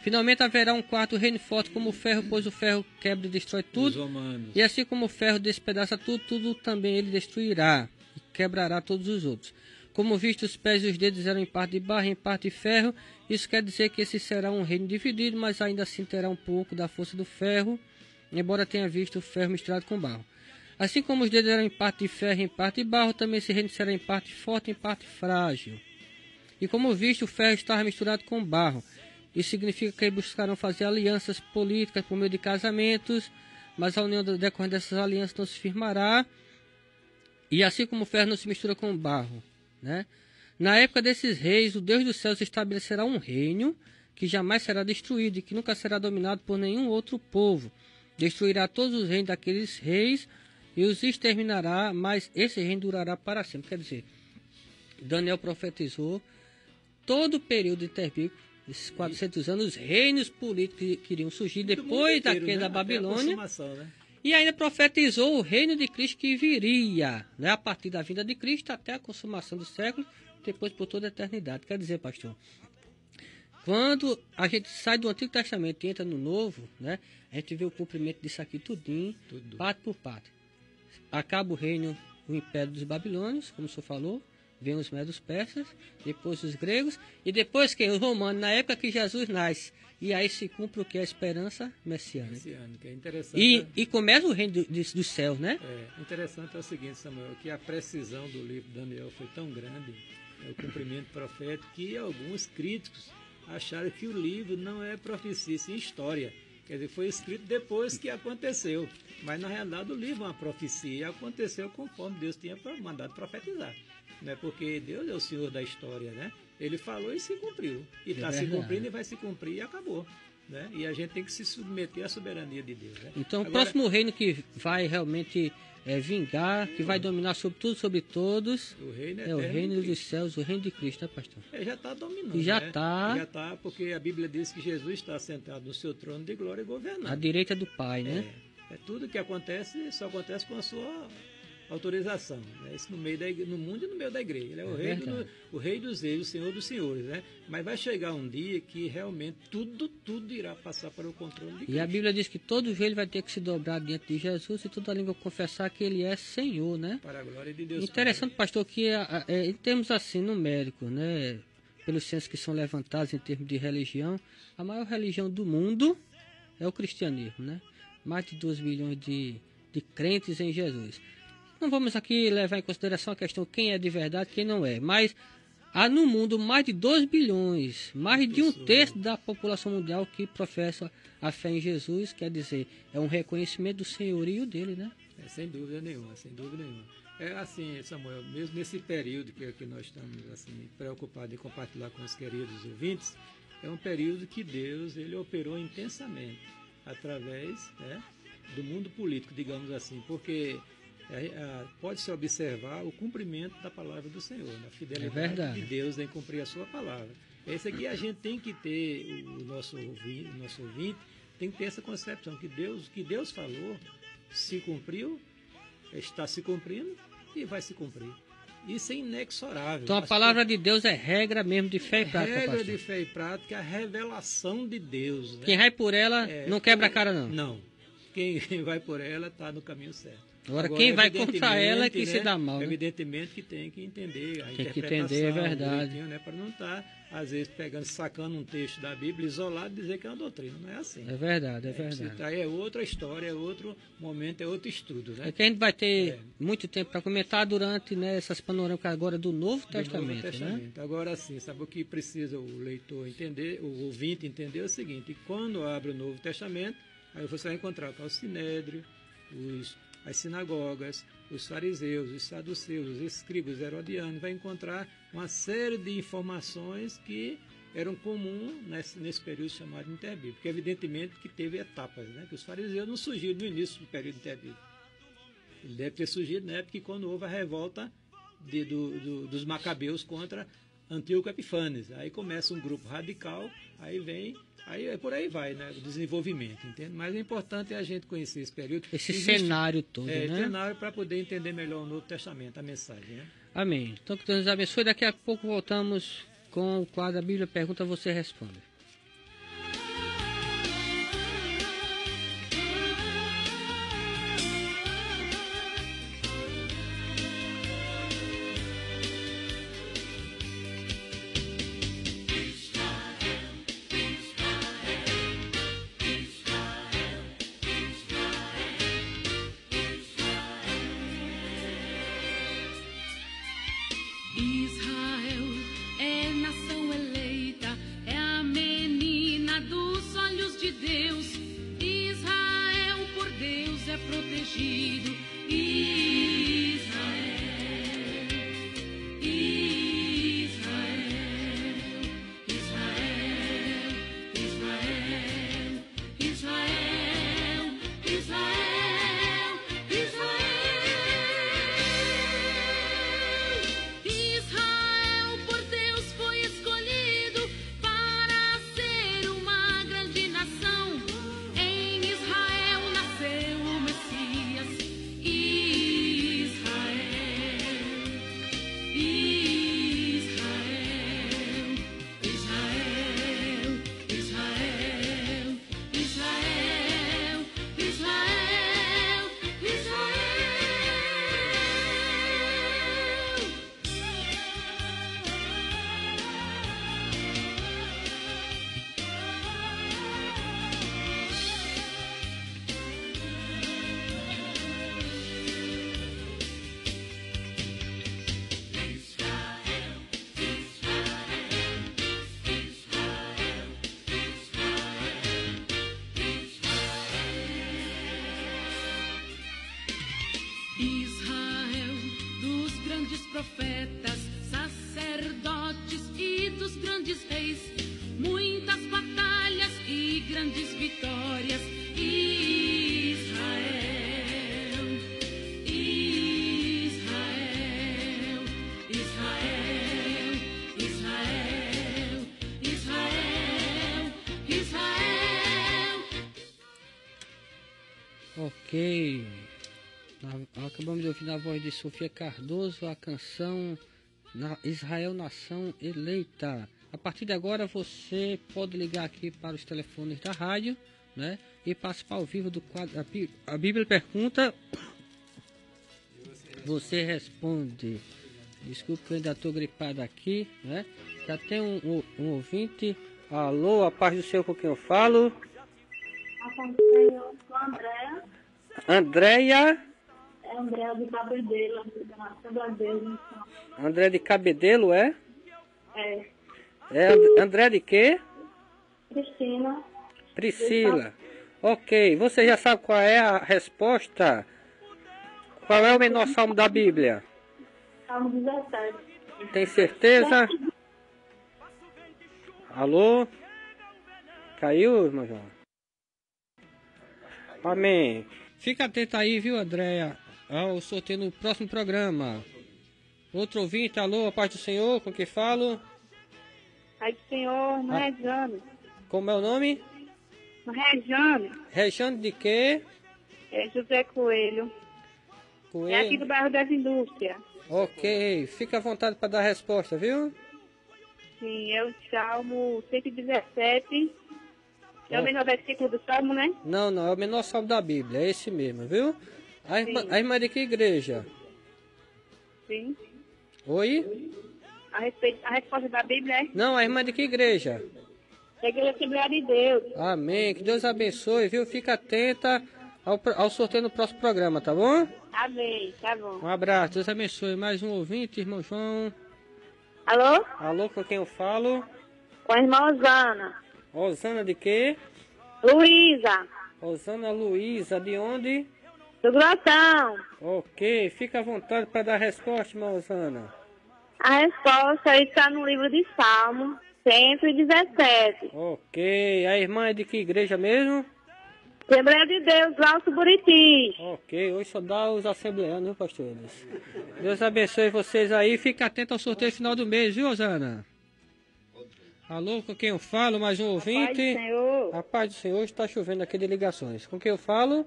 S3: Finalmente haverá um quarto reino forte como o ferro, pois o ferro quebra e destrói tudo. E assim como o ferro despedaça tudo, tudo também ele destruirá e quebrará todos os outros. Como visto, os pés e os dedos eram em parte de barro e em parte de ferro. Isso quer dizer que esse será um reino dividido, mas ainda assim terá um pouco da força do ferro, embora tenha visto o ferro misturado com barro. Assim como os dedos eram em parte de ferro e em parte de barro, também esse reino será em parte forte e em parte frágil. E como visto, o ferro estava misturado com barro. Isso significa que eles buscarão fazer alianças políticas por meio de casamentos, mas a união decorrente dessas alianças não se firmará. E assim como o ferro não se mistura com o barro, né? Na época desses reis, o Deus dos céus estabelecerá um reino que jamais será destruído e que nunca será dominado por nenhum outro povo. Destruirá todos os reinos daqueles reis e os exterminará, mas esse reino durará para sempre. Quer dizer, Daniel profetizou todo o período interbíblico, esses 400 anos, os reinos políticos que iriam surgir depois daquele da Babilônia. Né? E ainda profetizou o reino de Cristo que viria, né, a partir da vinda de Cristo até a consumação dos séculos, depois por toda a eternidade. Quer dizer, pastor, quando a gente sai do Antigo Testamento e entra no Novo, né, a gente vê o cumprimento disso aqui tudinho, parte por parte. Acaba o reino, o império dos babilônios, como o senhor falou, vem os medos persas, depois os gregos, e depois que os romanos, na época que Jesus nasce. E aí se cumpre o que? A esperança messiânica.
S7: É interessante.
S3: E começa o reino dos céus, né?
S7: Interessante é o seguinte, Samuel, que a precisão do livro de Daniel foi tão grande, o cumprimento profético, que alguns críticos acharam que o livro não é profecia, sim história. Quer dizer, foi escrito depois que aconteceu. Mas na realidade o livro é uma profecia e aconteceu conforme Deus tinha mandado profetizar. Né? Porque Deus é o Senhor da história, né? Ele falou e se cumpriu. E está se cumprindo e vai se cumprir e acabou. Né? E a gente tem que se submeter à soberania de Deus. Né?
S3: Então agora, o próximo reino que vai realmente vingar, que vai dominar sobre tudo, sobre todos, é o reino dos céus, o reino de Cristo, né, pastor?
S7: Já está dominando.
S3: E já está.
S7: Já está, porque a Bíblia diz que Jesus está sentado no seu trono de glória e governando.
S3: À direita do Pai, né?
S7: Tudo que acontece, só acontece com a sua autorização, né? Isso no mundo e no meio da igreja. Ele é o rei dos reis, o senhor dos senhores, né? Mas vai chegar um dia que realmente tudo irá passar para o controle de Cristo.
S3: E a Bíblia diz que todo joelho vai ter que se dobrar diante de Jesus e toda língua confessar que ele é Senhor, né?
S7: Para a glória de Deus.
S3: Interessante, pastor, que em termos assim numéricos, né? Pelos censos que são levantados em termos de religião, a maior religião do mundo é o cristianismo, né? Mais de 2 milhões de crentes em Jesus. Não vamos aqui levar em consideração a questão quem é de verdade e quem não é, mas há no mundo mais de 2 bilhões, mais de 1/3 da população mundial que professa a fé em Jesus, quer dizer, é um reconhecimento do senhorio dele, né?
S7: Sem dúvida nenhuma, sem dúvida nenhuma. É assim, Samuel, mesmo nesse período que nós estamos assim, preocupados em compartilhar com os queridos ouvintes, é um período que Deus ele operou intensamente através, né, do mundo político, digamos assim, porque pode-se observar o cumprimento da palavra do Senhor, a fidelidade de Deus em cumprir a sua palavra. Esse aqui a gente tem que ter, o nosso ouvinte tem que ter essa concepção, que Deus falou, se cumpriu, está se cumprindo e vai se cumprir. Isso é inexorável.
S3: Então a palavra de Deus é regra mesmo de fé e prática.
S7: Regra de fé e prática, a revelação de Deus. Né?
S3: Quem vai por ela não quebra a cara, não.
S7: Não. quem vai por ela está no caminho certo.
S3: Agora quem vai contra ela é que se dá mal, né?
S7: Evidentemente que tem que entender a
S3: Tem que
S7: interpretação,
S3: entender, é verdade.
S7: né? Para não estar, às vezes, sacando um texto da Bíblia isolado e dizer que é uma doutrina. Não é assim.
S3: É verdade, é verdade.
S7: Aí é outra história, é outro momento, é outro estudo, né?
S3: É que a gente vai ter muito tempo para comentar durante, né, essas panorâmicas agora do Novo Testamento, né?
S7: Agora sim, sabe o que precisa o leitor entender, o ouvinte entender é o seguinte: quando abre o Novo Testamento, aí você vai encontrar o Sinédrio, as sinagogas, os fariseus, os saduceus, os escribas, os herodianos, vai encontrar uma série de informações que eram comuns nesse período chamado interbíblico. Porque evidentemente que teve etapas, né? Que os fariseus não surgiram no início do período interbíblico. Ele deve ter surgido na época quando houve a revolta dos macabeus contra Antíoco Epifanes. Aí começa um grupo radical, aí por aí vai, né? O desenvolvimento, entende? Mas o importante é a gente conhecer esse período.
S3: Esse cenário todo, né?
S7: Cenário para poder entender melhor o Novo Testamento, a mensagem, né?
S3: Amém. Então que Deus nos abençoe. Daqui a pouco voltamos com o quadro A Bíblia Pergunta, Você Responde.
S8: Israel é nação eleita, é a menina dos olhos de Deus. Israel por Deus é protegido. Israel, Israel, Israel, Israel, Israel, Israel, Israel. Israel por Deus foi escolhido para ser uma grande nação. Em Israel nasceu o Messias. Israel, Israel, Israel, Israel, Israel, Israel. Israel, dos grandes profetas, sacerdotes e dos grandes reis, muitas batalhas e grandes vitórias. Israel, Israel, Israel, Israel, Israel, Israel.
S3: Ok. Acabamos de ouvir na voz de Sofia Cardoso a canção Israel, Nação Eleita. A partir de agora você pode ligar aqui para os telefones da rádio, né? E participar ao vivo do quadro A Bíblia Pergunta, Você Responde. Desculpe que eu ainda estou gripado aqui, né? Já tem um ouvinte. Alô, a paz do Senhor, com quem eu falo?
S9: Andréia.
S3: Andréia?
S9: É Andréia de Cabedelo,
S3: André de Cabedelo, é?
S9: É.
S3: É André de quê?
S9: Cristina.
S3: Priscila. Ok, você já sabe qual é a resposta? Qual é o menor salmo da Bíblia?
S9: Salmo 17.
S3: Tem certeza? Alô? Caiu, irmão João? Amém. Fica atento aí, viu, Andréia, ao sorteio no próximo programa. Outro ouvinte, alô, a paz do Senhor, com quem falo?
S9: Pai do Senhor, no Rejane.
S3: Como é o nome?
S9: No Rejane.
S3: Rejane de quê?
S9: É José Coelho.
S3: Coelho?
S9: É aqui do bairro das Indústrias.
S3: Ok, fica à vontade para dar a resposta, viu?
S9: Sim, é o Salmo 117, É o menor versículo do Salmo, né?
S3: Não, não, é o menor salmo da Bíblia, é esse mesmo, viu? A irmã de que igreja?
S9: Sim.
S3: Oi?
S9: A resposta da Bíblia é
S3: Não, a irmã de que igreja?
S9: a Igreja Assembleia de Deus.
S3: Amém, que Deus abençoe, viu? Fica atenta ao sorteio no próximo programa, tá bom?
S9: Amém, tá bom.
S3: Um abraço, Deus abençoe. Mais um ouvinte, irmão João.
S9: Alô?
S3: Alô, com quem eu falo?
S9: Com a irmã Osana.
S3: Osana de quê?
S9: Luísa,
S3: Osana Luísa, de onde?
S9: do Grotão.
S3: Ok, fica à vontade para dar a resposta, irmã Osana.
S9: A resposta está no livro de Salmo 117.
S3: Ok, a irmã é de que igreja mesmo?
S9: Assembleia de Deus, Alto Buriti.
S3: Ok, hoje só dá os assembleanos, viu, pastores? Deus abençoe vocês aí. Fica atento ao sorteio final do mês, viu, Osana? Alô, com quem eu falo? Mais um ouvinte.
S9: Paz do Senhor.
S3: A paz do Senhor, está chovendo aqui de ligações. Com quem eu falo?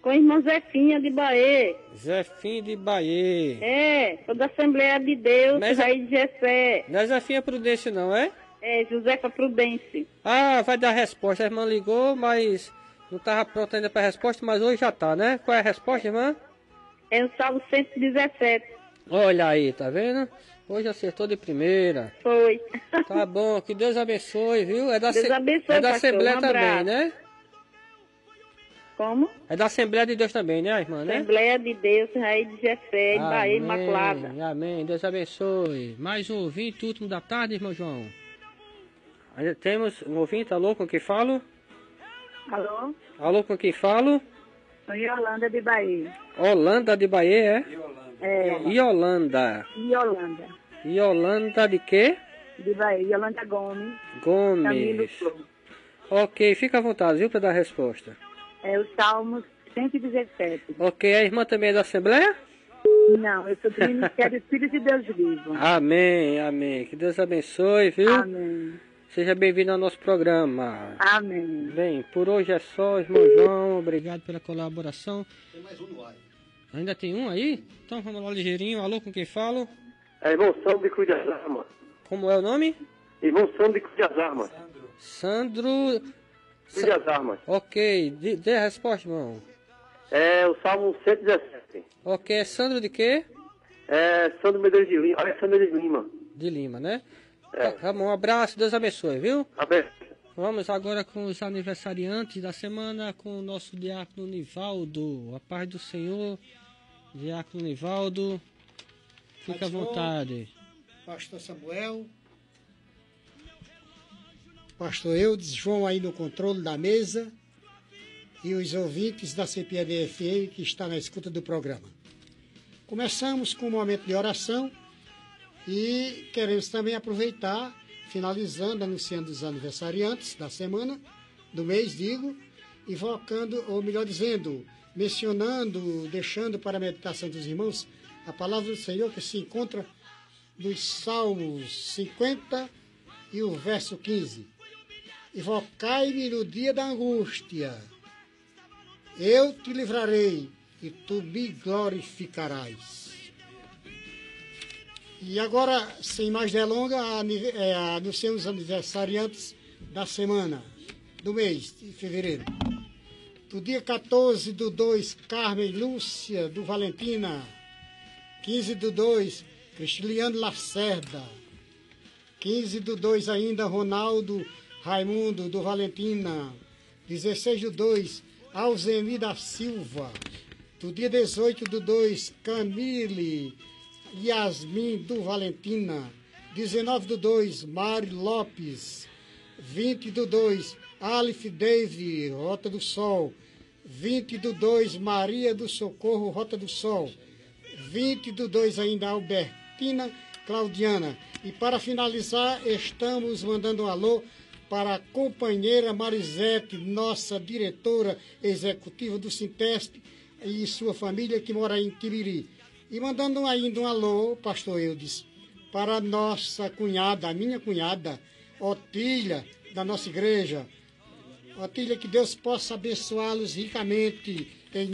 S9: Com a irmã Zefinha de Bahia.
S3: Zefim de Bahia.
S9: É, sou da Assembleia de Deus,
S3: Mas
S9: Raiz de Jessé.
S3: Não é Zefinha Prudência, não é?
S9: É, Josefa Prudência.
S3: Ah, vai dar a resposta. A irmã ligou, mas não estava pronta ainda para a resposta, mas hoje já tá, né? Qual é a resposta, irmã?
S9: É o Salmo 117.
S3: Olha aí, tá vendo? Hoje acertou de primeira.
S9: Foi.
S3: Tá bom, que Deus abençoe, viu? É da,
S9: Deus abençoe,
S3: é da
S9: pastor.
S3: Assembleia
S9: Um
S3: também,
S9: abraço.
S3: né?
S9: Como?
S3: É da Assembleia de Deus também, né, irmã, né?
S9: Assembleia de Deus, Raiz de Jessé, de Bahia Imaculada.
S3: Amém, Deus abençoe. Mais um ouvinte, último da tarde, irmão João. Ainda temos um ouvinte, alô, com quem falo?
S9: Alô?
S3: Alô, com quem falo?
S9: Sou Yolanda de Bahia.
S3: Holanda de Bahia, é?
S9: É,
S3: Yolanda.
S9: Yolanda.
S3: Yolanda de quê?
S9: De Bahia, Yolanda Gomes. Camilo
S3: Gomes.
S9: Flor.
S3: Ok, fica à vontade, viu, para dar a resposta.
S9: É o Salmo 117.
S3: Ok, a irmã também é da Assembleia?
S9: Não, eu sou do Ministério Filhos de Deus Vivo.
S3: Amém, amém. Que Deus abençoe, viu?
S9: Amém.
S3: Seja bem-vindo ao nosso programa.
S9: Amém.
S3: Bem, por hoje é só, irmão João. Obrigado pela colaboração. Tem mais um no ar. Ainda tem um aí? Então vamos lá ligeirinho. Alô, com quem falo?
S10: É irmão Sandro de Cruz das Armas.
S3: Como é o nome?
S10: Irmão Sandro de Cruz das Armas.
S3: Sandro.
S10: Cruz das Armas.
S3: Ok, dê a resposta, irmão.
S10: É o Salmo 117.
S3: Ok, é Sandro de quê?
S10: É Sandro Medeiros de Lima. Alexandre de Lima.
S3: De Lima, né?
S10: É.
S3: Tá bom, um abraço, Deus abençoe, viu?
S10: Aberto.
S3: Vamos agora com os aniversariantes da semana, com o nosso diácono Nivaldo. A paz do Senhor, diácono Nivaldo. Fica à vontade.
S4: Pastor Samuel, Pastor Eudes, João aí no controle da mesa e os ouvintes da CPAD-FM que está na escuta do programa. Começamos com um momento de oração e queremos também aproveitar, finalizando, anunciando os aniversariantes da semana, do mês, digo, invocando, ou melhor dizendo, mencionando, deixando para a meditação dos irmãos a palavra do Senhor que se encontra nos Salmos 50 e o verso 15. Invocai-me no dia da angústia, eu te livrarei e tu me glorificarás. E agora, sem mais delongas, anunciamos os aniversariantes da semana, do mês de fevereiro. Do dia 14/2, Carmen Lúcia do Valentina. 15/2, Cristiliano Lacerda. 15/2 ainda, Ronaldo Raimundo do Valentina. 16/2, Alzeni da Silva. Do dia 18/2, Camille Yasmin do Valentina. 19/2, Mari Lopes. 20/2, Alif Dave, Rota do Sol. 20/2, Maria do Socorro, Rota do Sol. 20/2 ainda, Albertina Claudiana. E para finalizar, estamos mandando um alô para a companheira Marisete, nossa diretora executiva do Sintesp e sua família que mora em Tibiri. E mandando ainda um alô, pastor Eudes, para a nossa cunhada, a minha cunhada, Otília, da nossa igreja. Otília, que Deus possa abençoá-los ricamente, em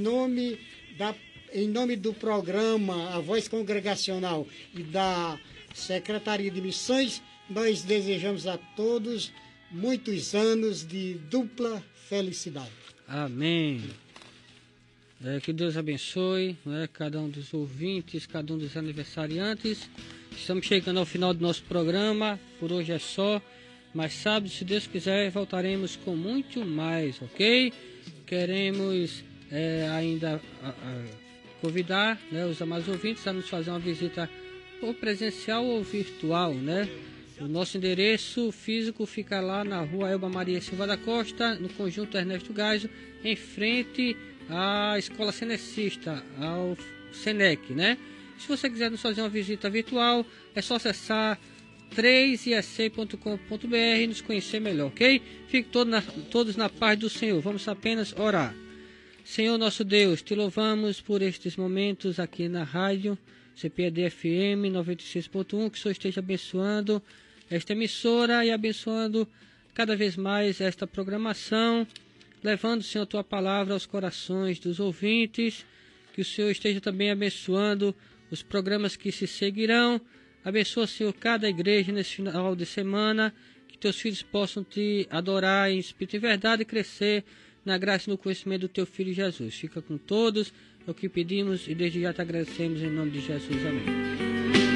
S4: nome do programa A Voz Congregacional e da Secretaria de Missões. Nós desejamos a todos muitos anos de dupla felicidade.
S3: Amém. Que Deus abençoe, cada um dos ouvintes, cada um dos aniversariantes. Estamos chegando ao final do nosso programa. Por hoje é só. Mas sábado, se Deus quiser, voltaremos com muito mais, ok? Queremos ainda convidar, os amados ouvintes a nos fazer uma visita ou presencial ou virtual, né? O nosso endereço físico fica lá na rua Elba Maria Silva da Costa, no conjunto Ernesto Gaiso, em frente à Escola Cenecista, ao Senec, né? Se você quiser nos fazer uma visita virtual, é só acessar 3iec.com.br e nos conhecer melhor, ok? Fiquem todos na paz do Senhor. Vamos apenas orar. Senhor nosso Deus, te louvamos por estes momentos aqui na rádio CPAD FM 96.1, que o Senhor esteja abençoando esta emissora e abençoando cada vez mais esta programação, levando, Senhor, a tua palavra aos corações dos ouvintes, que o Senhor esteja também abençoando os programas que se seguirão. Abençoa, Senhor, cada igreja nesse final de semana, que teus filhos possam te adorar em espírito e verdade e crescer na graça e no conhecimento do teu Filho Jesus. Fica com todos, é o que pedimos e desde já te agradecemos em nome de Jesus. Amém.